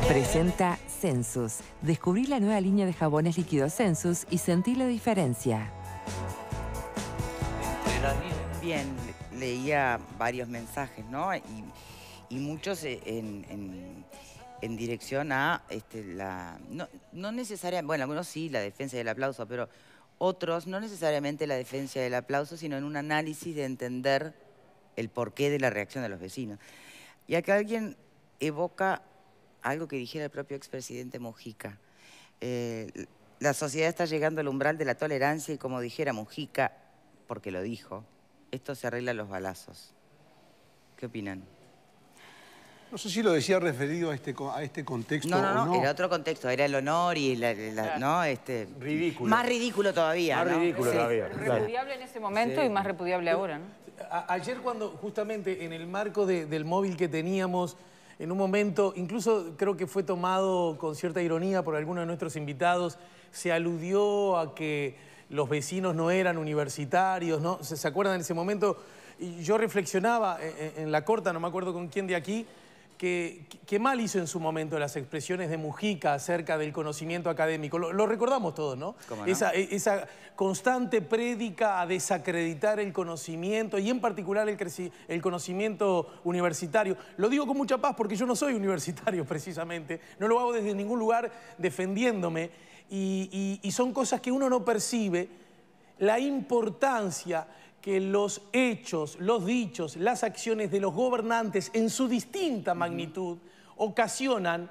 Presenta Sensus. Descubrí la nueva línea de jabones líquidos Sensus y sentí la diferencia. Bien, leía varios mensajes, ¿no? Y muchos en dirección a no necesariamente, bueno, algunos sí, la defensa del aplauso, pero otros no necesariamente la defensa del aplauso, sino en un análisis de entender el porqué de la reacción de los vecinos. Y acá alguien evoca algo que dijera el propio expresidente Mujica. La sociedad está llegando al umbral de la tolerancia y, como dijera Mujica, porque lo dijo, esto se arregla a los balazos. ¿Qué opinan? No sé si lo decía referido a este contexto no, o no. Era otro contexto, era el honor y ¿no? Ridículo. Más ridículo todavía, Más ¿no? ridículo todavía. Repudiable en ese momento y más repudiable ahora, ¿no? Ayer cuando justamente en el marco del móvil que teníamos, en un momento, incluso creo que fue tomado con cierta ironía por algunos de nuestros invitados, se aludió a que los vecinos no eran universitarios, ¿no? ¿Se acuerdan en ese momento? Y yo reflexionaba en la corta, no me acuerdo con quién de aquí, que mal hizo en su momento las expresiones de Mujica acerca del conocimiento académico. Lo recordamos todos, ¿no? ¿Cómo no? Esa constante prédica a desacreditar el conocimiento y en particular el conocimiento universitario. Lo digo con mucha paz porque yo no soy universitario precisamente, no lo hago desde ningún lugar defendiéndome y son cosas que uno no percibe, la importancia que los hechos, los dichos, las acciones de los gobernantes en su distinta magnitud ocasionan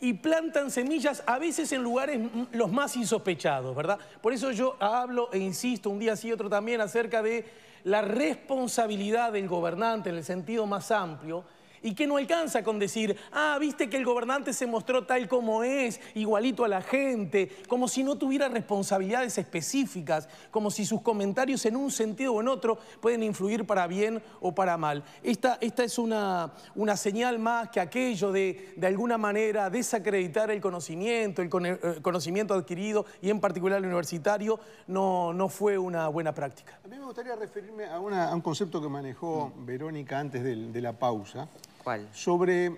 y plantan semillas a veces en lugares los más insospechados, ¿verdad? Por eso yo hablo e insisto un día sí otro también acerca de la responsabilidad del gobernante en el sentido más amplio y que no alcanza con decir, viste que el gobernante se mostró tal como es, igualito a la gente, como si no tuviera responsabilidades específicas, como si sus comentarios en un sentido o en otro pueden influir para bien o para mal. Esta es una señal más que aquello de alguna manera desacreditar el conocimiento adquirido y en particular el universitario, no fue una buena práctica. A mí me gustaría referirme a un concepto que manejó Verónica antes de la pausa. ¿Cuál? Sobre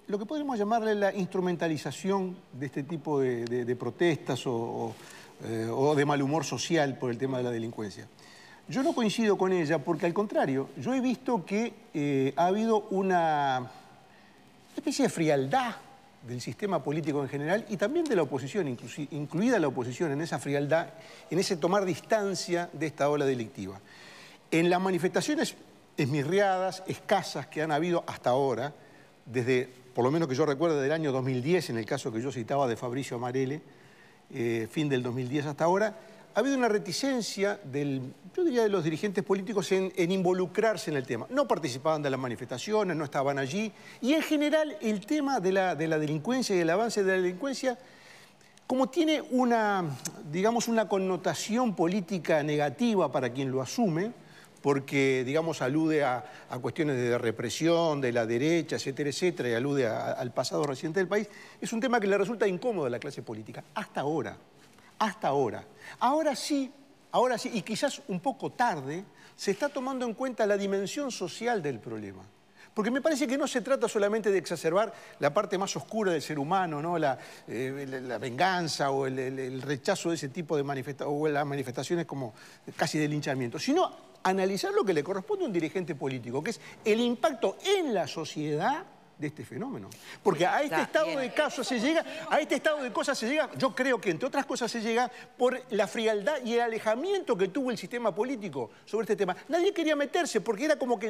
lo que podríamos llamarle la instrumentalización de este tipo de protestas o de mal humor social por el tema de la delincuencia. Yo no coincido con ella porque, al contrario, yo he visto que ha habido una especie de frialdad del sistema político en general y también de la oposición, incluida la oposición en esa frialdad, en ese tomar distancia de esta ola delictiva. En las manifestaciones esmirriadas, escasas que han habido hasta ahora, desde, por lo menos que yo recuerdo, del año 2010, en el caso que yo citaba de Fabricio Amarelle, fin del 2010 hasta ahora, ha habido una reticencia yo diría de los dirigentes políticos en involucrarse en el tema. No participaban de las manifestaciones, no estaban allí, y en general el tema de la delincuencia y el avance de la delincuencia, como tiene digamos, una connotación política negativa para quien lo asume, porque, digamos, alude a cuestiones de represión, de la derecha, etcétera, etcétera, y alude al pasado reciente del país, es un tema que le resulta incómodo a la clase política, hasta ahora, hasta ahora. Ahora sí, y quizás un poco tarde, se está tomando en cuenta la dimensión social del problema. Porque me parece que no se trata solamente de exacerbar la parte más oscura del ser humano, ¿no? La venganza o el rechazo de ese tipo de manifestaciones, o las manifestaciones como casi de linchamiento, sino analizar lo que le corresponde a un dirigente político, que es el impacto en la sociedad de este fenómeno. Porque a este estado de cosas se llega, yo creo que entre otras cosas se llega por la frialdad y el alejamiento que tuvo el sistema político sobre este tema. Nadie quería meterse porque era como que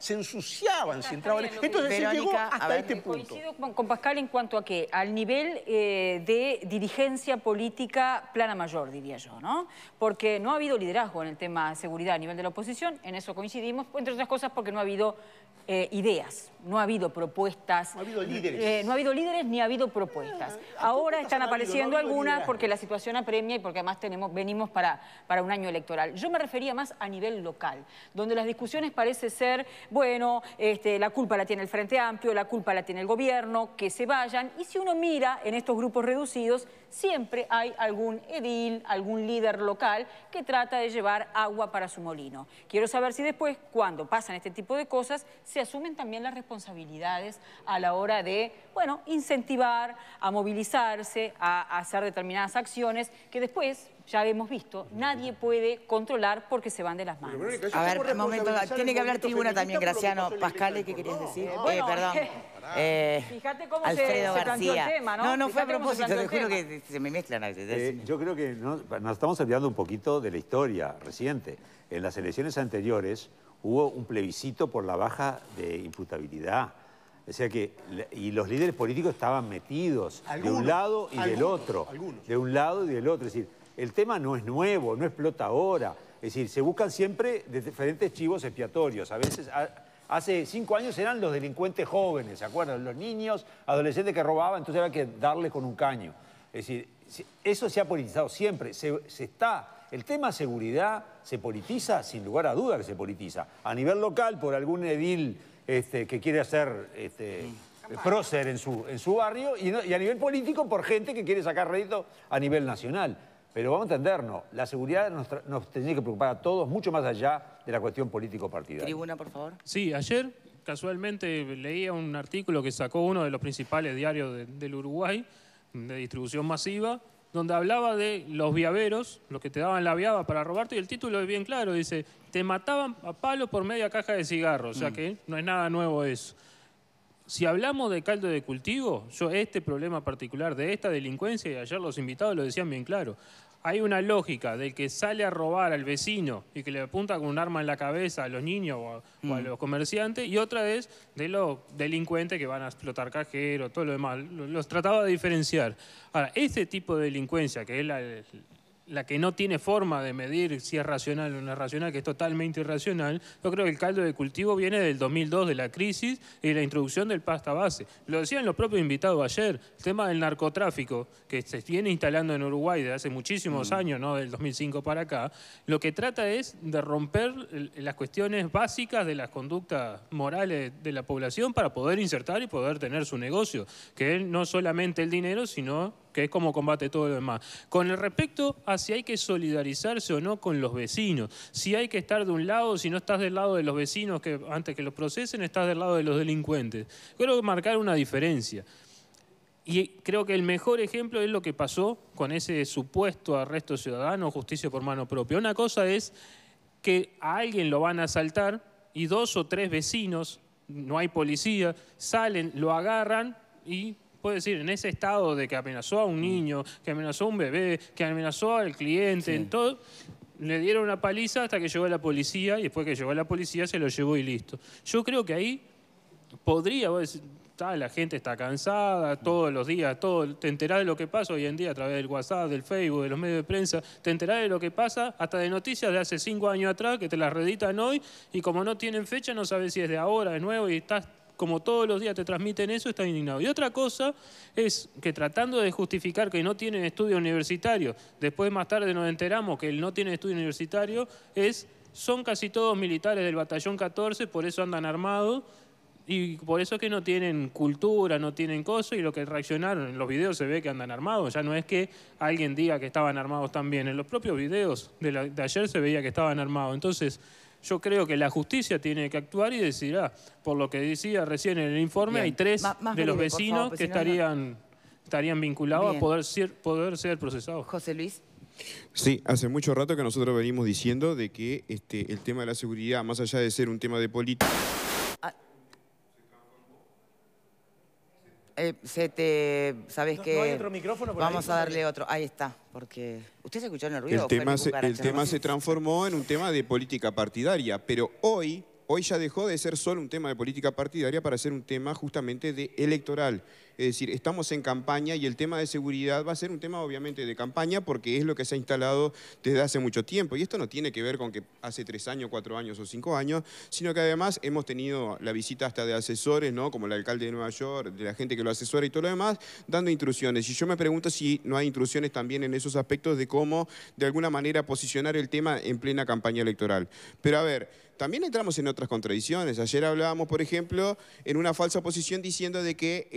se ensuciaban si entraban. Entonces se llegó hasta este punto. Coincido con Pascal en cuanto a que al nivel de dirigencia política plana mayor, diría yo, ¿no? Porque no ha habido liderazgo en el tema de seguridad a nivel de la oposición, en eso coincidimos, entre otras cosas porque no ha habido ideas, no ha habido propuestas. No ha habido líderes. No ha habido líderes ni ha habido propuestas. Ahora están apareciendo algunas porque la situación apremia y porque además venimos para un año electoral. Yo me refería más a nivel local, donde las discusiones parece ser, bueno, la culpa la tiene el Frente Amplio, la culpa la tiene el gobierno, que se vayan. Y si uno mira en estos grupos reducidos, siempre hay algún edil, algún líder local que trata de llevar agua para su molino. Quiero saber si después, cuando pasan este tipo de cosas, se se asumen también las responsabilidades a la hora de, bueno, incentivar, a movilizarse, a hacer determinadas acciones que después, ya hemos visto, nadie puede controlar porque se van de las manos. A ver, un momento, tiene que hablar tribuna también, Graciano. Pascale, ¿qué querías decir? Bueno, Perdón. Fíjate cómo Alfredo se planteó el García. tema, ¿no? No fue a Fíjate cómo se propósito, planteó te el juro tema. que se me mezclan a veces. Yo creo que nos estamos olvidando un poquito de la historia reciente. En las elecciones anteriores hubo un plebiscito por la baja de imputabilidad. O sea que, y los líderes políticos estaban metidos de un lado y del otro. De un lado y del otro. Es decir, el tema no es nuevo, no explota ahora. Es decir, se buscan siempre de diferentes chivos expiatorios. A veces, hace 5 años eran los delincuentes jóvenes, ¿se acuerdan? Los niños, adolescentes que robaban, entonces había que darles con un caño. Es decir, eso se ha politizado siempre. El tema seguridad se politiza, sin lugar a duda que se politiza. A nivel local, por algún edil que quiere hacer prócer en su barrio, y a nivel político, por gente que quiere sacar rédito a nivel nacional. Pero vamos a entendernos, la seguridad nos tendría que preocupar a todos, mucho más allá de la cuestión político-partidaria. Tribuna, por favor. Sí, ayer casualmente leía un artículo que sacó uno de los principales diarios del Uruguay, de distribución masiva, donde hablaba de los viaveros, los que te daban la viaba para robarte, y el título es bien claro, dice, te mataban a palos por media caja de cigarros, o sea que no es nada nuevo eso. Si hablamos de caldo de cultivo, este problema particular de esta delincuencia, y ayer los invitados lo decían bien claro, hay una lógica del que sale a robar al vecino y que le apunta con un arma en la cabeza a los niños o a los comerciantes, y otra es de los delincuentes que van a explotar cajeros, todo lo demás. Los trataba de diferenciar. Ahora, ese tipo de delincuencia, que es la que no tiene forma de medir si es racional o no es racional, que es totalmente irracional, yo creo que el caldo de cultivo viene del 2002, de la crisis y de la introducción del pasta base. Lo decían los propios invitados ayer, el tema del narcotráfico, que se viene instalando en Uruguay desde hace muchísimos años, ¿no? Del 2005 para acá, lo que trata es de romper las cuestiones básicas de las conductas morales de la población para poder insertar y poder tener su negocio, que es no solamente el dinero, sino que es como combate todo lo demás. Con el respecto a si hay que solidarizarse o no con los vecinos, si hay que estar de un lado, si no estás del lado de los vecinos que antes que los procesen, estás del lado de los delincuentes. Creo que marcar una diferencia. Y creo que el mejor ejemplo es lo que pasó con ese supuesto arresto ciudadano o justicia por mano propia. Una cosa es que a alguien lo van a asaltar y 2 o 3 vecinos, no hay policía, salen, lo agarran y... puede decir, en ese estado de que amenazó a un niño, que amenazó a un bebé, que amenazó al cliente, en todo, le dieron una paliza hasta que llegó la policía y después que llegó la policía se lo llevó y listo. Yo creo que ahí podría, vos decís, la gente está cansada, todos los días, te enterás de lo que pasa hoy en día a través del WhatsApp, del Facebook, de los medios de prensa, te enterás de lo que pasa hasta de noticias de hace 5 años atrás que te las reeditan hoy y como no tienen fecha no sabes si es de ahora, de nuevo, y estás... como todos los días te transmiten eso, está indignado. Y otra cosa es que tratando de justificar que no tienen estudio universitario, después más tarde nos enteramos que el no tiene estudio universitario, son casi todos militares del batallón 14, por eso andan armados, y por eso es que no tienen cultura, no tienen cosas, y lo que reaccionaron, en los videos se ve que andan armados, ya no es que alguien diga que estaban armados también, en los propios videos de ayer se veía que estaban armados. Entonces... yo creo que la justicia tiene que actuar y decidirá. Por lo que decía recién en el informe, hay 3 de los vecinos que estarían vinculados a poder ser procesados. José Luis. Sí, hace mucho rato que nosotros venimos diciendo de que el tema de la seguridad, más allá de ser un tema de política... ¿Sabes qué? ¿No hay otro micrófono por Vamos ahí? a darle otro. Ahí está, porque... ¿Usted se escuchó en el ruido? El tema se transformó en un tema de política partidaria, pero hoy ya dejó de ser solo un tema de política partidaria para ser un tema justamente de electoral. Es decir, estamos en campaña y el tema de seguridad va a ser un tema obviamente de campaña porque es lo que se ha instalado desde hace mucho tiempo. Y esto no tiene que ver con que hace 3 años, 4 años o 5 años, sino que además hemos tenido la visita hasta de asesores, ¿no? Como el alcalde de Nueva York, de la gente que lo asesora y todo lo demás, dando intrusiones. Y yo me pregunto si no hay intrusiones también en esos aspectos de cómo, de alguna manera, posicionar el tema en plena campaña electoral. Pero a ver, también entramos en otras contradicciones. Ayer hablábamos, por ejemplo, en una falsa posición diciendo de que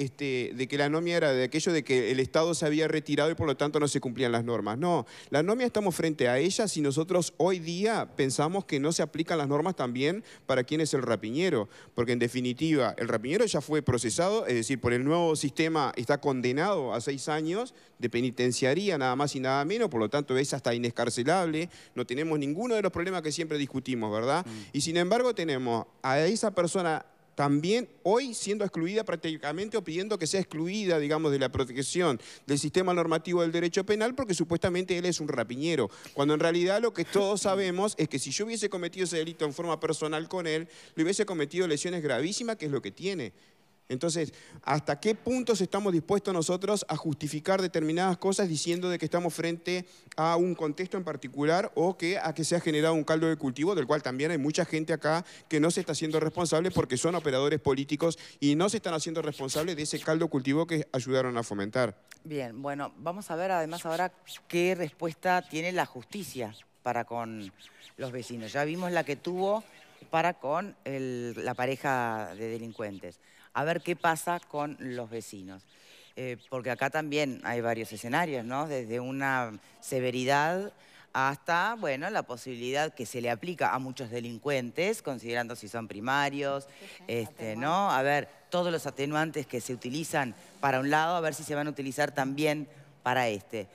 de que la anomia era de aquello de que el Estado se había retirado y por lo tanto no se cumplían las normas. No, la anomia estamos frente a ella si nosotros hoy día pensamos que no se aplican las normas también para quién es el rapiñero, porque en definitiva el rapiñero ya fue procesado, es decir, por el nuevo sistema está condenado a 6 años de penitenciaría, nada más y nada menos, por lo tanto es hasta inescarcelable, no tenemos ninguno de los problemas que siempre discutimos, ¿verdad? Y sin embargo tenemos a esa persona también hoy siendo excluida prácticamente o pidiendo que sea excluida, digamos, de la protección del sistema normativo del derecho penal porque supuestamente él es un rapiñero, cuando en realidad lo que todos sabemos es que si yo hubiese cometido ese delito en forma personal con él, le hubiese cometido lesiones gravísimas, que es lo que tiene. Entonces, ¿hasta qué puntos estamos dispuestos nosotros a justificar determinadas cosas diciendo de que estamos frente a un contexto en particular o a que se ha generado un caldo de cultivo del cual también hay mucha gente acá que no se está haciendo responsable porque son operadores políticos y no se están haciendo responsables de ese caldo de cultivo que ayudaron a fomentar? Bien, bueno, vamos a ver además ahora qué respuesta tiene la justicia para con los vecinos. Ya vimos la que tuvo para con la pareja de delincuentes. A ver qué pasa con los vecinos. Porque acá también hay varios escenarios, ¿no? Desde una severidad hasta, bueno, la posibilidad que se le aplica a muchos delincuentes, considerando si son primarios, ¿no? A ver, todos los atenuantes que se utilizan para un lado, a ver si se van a utilizar también para este.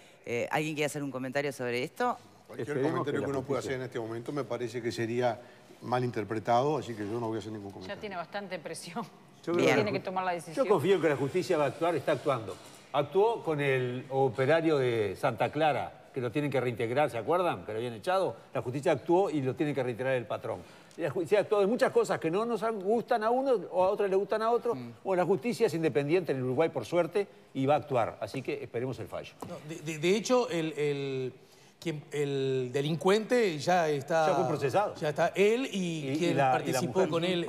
¿Alguien quiere hacer un comentario sobre esto? Cualquier comentario que uno pueda hacer en este momento me parece que sería mal interpretado, así que yo no voy a hacer ningún comentario. Ya tiene bastante presión. Tiene que tomar la decisión. Yo confío en que la justicia va a actuar, está actuando. Actuó con el operario de Santa Clara, que lo tienen que reintegrar, ¿se acuerdan? Que lo habían echado. La justicia actuó y lo tiene que reintegrar el patrón. La justicia actuó de muchas cosas que no nos gustan a uno o a otros le gustan a otro. Bueno, la justicia es independiente en el Uruguay, por suerte, y va a actuar. Así que esperemos el fallo. No, de hecho, el delincuente ya está... Ya fue procesado. Ya está él y quien participó con él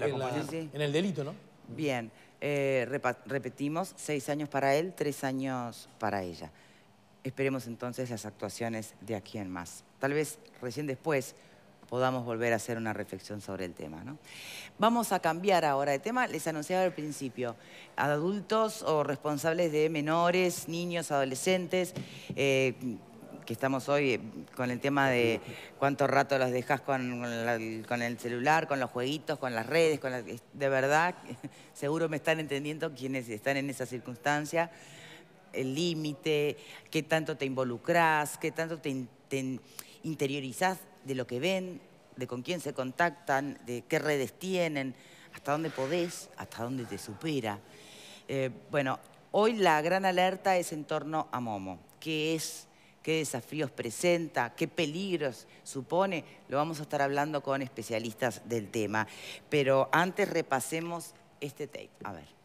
sí. en el delito, ¿no? Bien, repetimos, 6 años para él, 3 años para ella. Esperemos entonces las actuaciones de aquí en más. Tal vez recién después podamos volver a hacer una reflexión sobre el tema, ¿no? Vamos a cambiar ahora de tema. Les anunciaba al principio, adultos o responsables de menores, niños, adolescentes, que estamos hoy con el tema de cuánto rato los dejas con el celular, con los jueguitos, con las redes, de verdad, seguro me están entendiendo quienes están en esa circunstancia, el límite, qué tanto te involucrás, qué tanto te interiorizás de lo que ven, de con quién se contactan, de qué redes tienen, hasta dónde podés, hasta dónde te supera. Bueno, hoy la gran alerta es en torno a Momo. ¿Qué es? ¿Qué desafíos presenta? ¿Qué peligros supone? Lo vamos a estar hablando con especialistas del tema. Pero antes repasemos este tape. A ver.